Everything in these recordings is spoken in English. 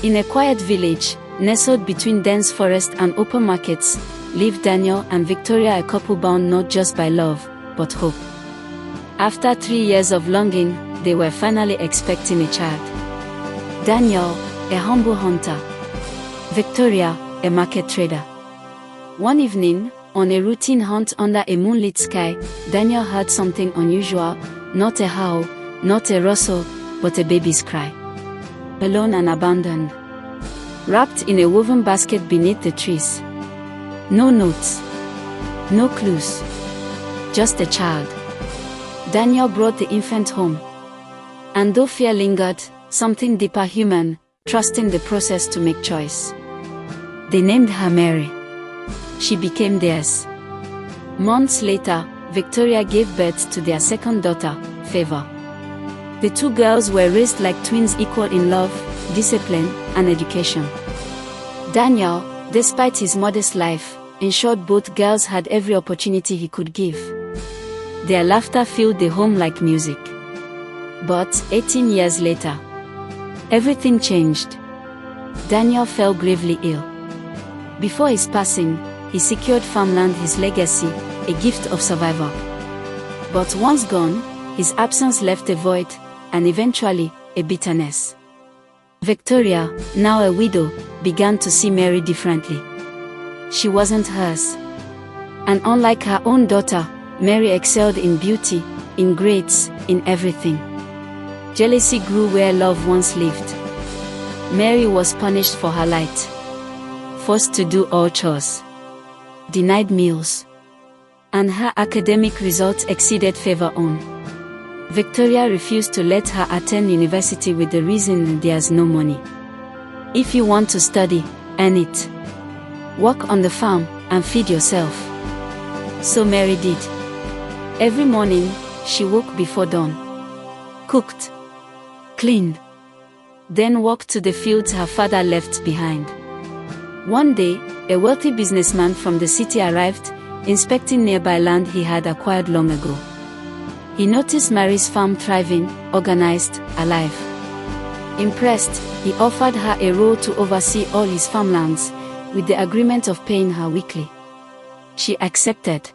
In a quiet village, nestled between dense forest and open markets, lived Daniel and Victoria, a couple bound not just by love, but hope. After 3 years of longing, they were finally expecting a child. Daniel, a humble hunter. Victoria, a market trader. One evening, on a routine hunt under a moonlit sky, Daniel heard something unusual, not a howl, not a rustle, but a baby's cry. Alone and abandoned. Wrapped in a woven basket beneath the trees. No notes. No clues. Just a child. Daniel brought the infant home. And though fear lingered, something deeper human, trusting the process to make choice. They named her Mary. She became theirs. Months later, Victoria gave birth to their second daughter, Favor. The two girls were raised like twins, equal in love, discipline, and education. Daniel, despite his modest life, ensured both girls had every opportunity he could give. Their laughter filled the home like music. But 18 years later, everything changed. Daniel fell gravely ill. Before his passing, he secured farmland, his legacy, a gift of survival. But once gone, his absence left a void, and eventually, a bitterness. Victoria, now a widow, began to see Mary differently. She wasn't hers. And unlike her own daughter, Mary excelled in beauty, in grades, in everything. Jealousy grew where love once lived. Mary was punished for her light. Forced to do all chores. Denied meals. And her academic results exceeded Favor's own. Victoria refused to let her attend university with the reason there's no money. If you want to study, earn it. Work on the farm, and feed yourself. So Mary did. Every morning, she woke before dawn. Cooked. Cleaned. Then walked to the fields her father left behind. One day, a wealthy businessman from the city arrived, inspecting nearby land he had acquired long ago. He noticed Mary's farm thriving, organized, alive. Impressed, he offered her a role to oversee all his farmlands, with the agreement of paying her weekly. She accepted.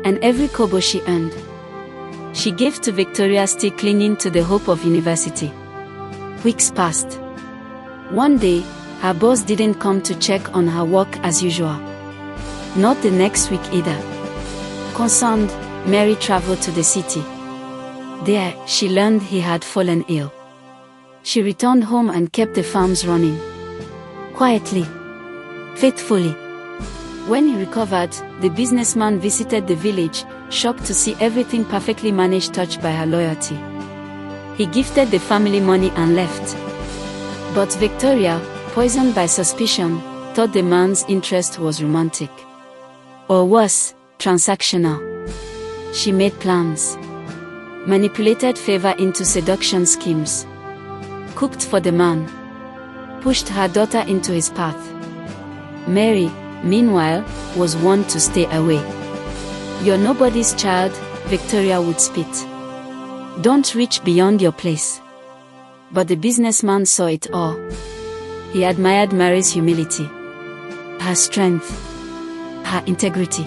And every kobo she earned, she gave to Victoria, still clinging to the hope of university. Weeks passed. One day, her boss didn't come to check on her work as usual. Not the next week either. Concerned, Mary traveled to the city. There, she learned he had fallen ill. She returned home and kept the farms running. Quietly. Faithfully. When he recovered, the businessman visited the village, shocked to see everything perfectly managed, touched by her loyalty. He gifted the family money and left. But Victoria, poisoned by suspicion, thought the man's interest was romantic. Or worse, transactional. She made plans. Manipulated Favor into seduction schemes. Cooked for the man. Pushed her daughter into his path. Mary, meanwhile, was one to stay away. "You're nobody's child," Victoria would spit. "Don't reach beyond your place." But the businessman saw it all. He admired Mary's humility, her strength, her integrity.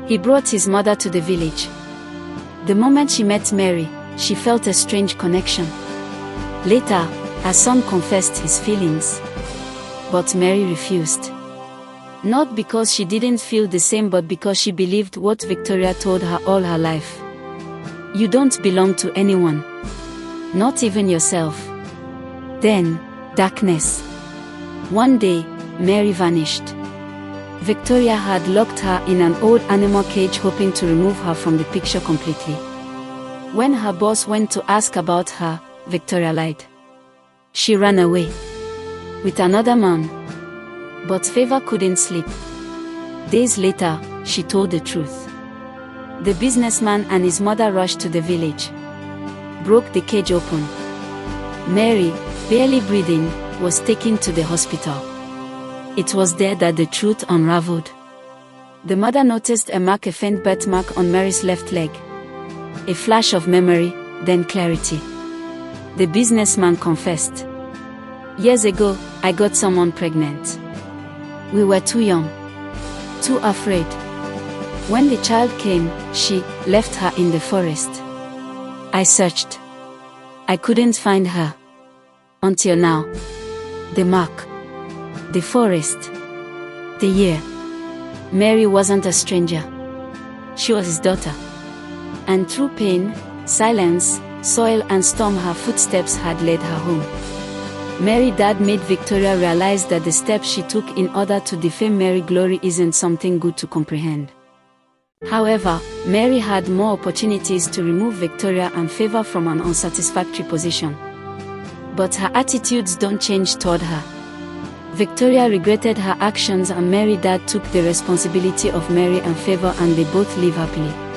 He brought his mother to the village. The moment she met Mary, she felt a strange connection. Later, her son confessed his feelings. But Mary refused. Not because she didn't feel the same, but because she believed what Victoria told her all her life. You don't belong to anyone. Not even yourself. Then, darkness. One day, Mary vanished. Victoria had locked her in an old animal cage, hoping to remove her from the picture completely. When her boss went to ask about her, Victoria lied. She ran away. With another man. But Favor couldn't sleep. Days later, she told the truth. The businessman and his mother rushed to the village. Broke the cage open. Mary, barely breathing, was taken to the hospital. It was there that the truth unraveled. The mother noticed a mark, a faint birthmark on Mary's left leg. A flash of memory, then clarity. The businessman confessed. Years ago, I got someone pregnant. We were too young, too afraid. When the child came, she left her in the forest. I searched. I couldn't find her. Until now. The mark. The forest. The year. Mary wasn't a stranger. She was his daughter. And through pain, silence, soil and storm, her footsteps had led her home. Mary's dad made Victoria realize that the steps she took in order to defame Mary's glory isn't something good to comprehend. However, Mary had more opportunities to remove Victoria and favor from an unsatisfactory position. But her attitudes don't change toward her. Victoria regretted her actions and Mary's dad took the responsibility of Mary and favor, and they both live happily.